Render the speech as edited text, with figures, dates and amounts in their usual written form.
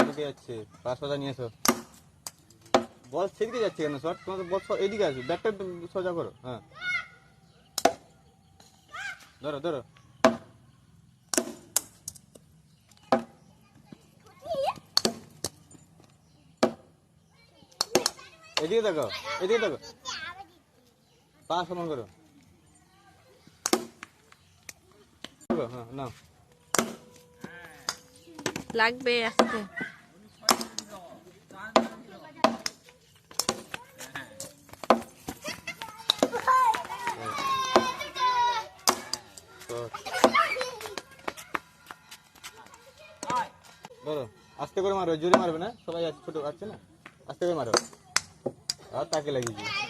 দিকে যাচ্ছে, পাঁচ সোজা নিয়ে এসো। বল সেদিকে যাচ্ছে কেন? শর্ট তোমাদের বল এদিকে আসবে, ব্যাটটা সোজা করো। হ্যাঁ ধরো ধরো। এদিকে দেখো, এদিকে দেখো, পা সমান করো। হ্যাঁ নাও। লাগবে আজকে। ধরো আস্তে করে মারো, জোরে মারবে না, সবাই ছোট আছে না, আস্তে করে মারো। আর তাকে লাগিয়ে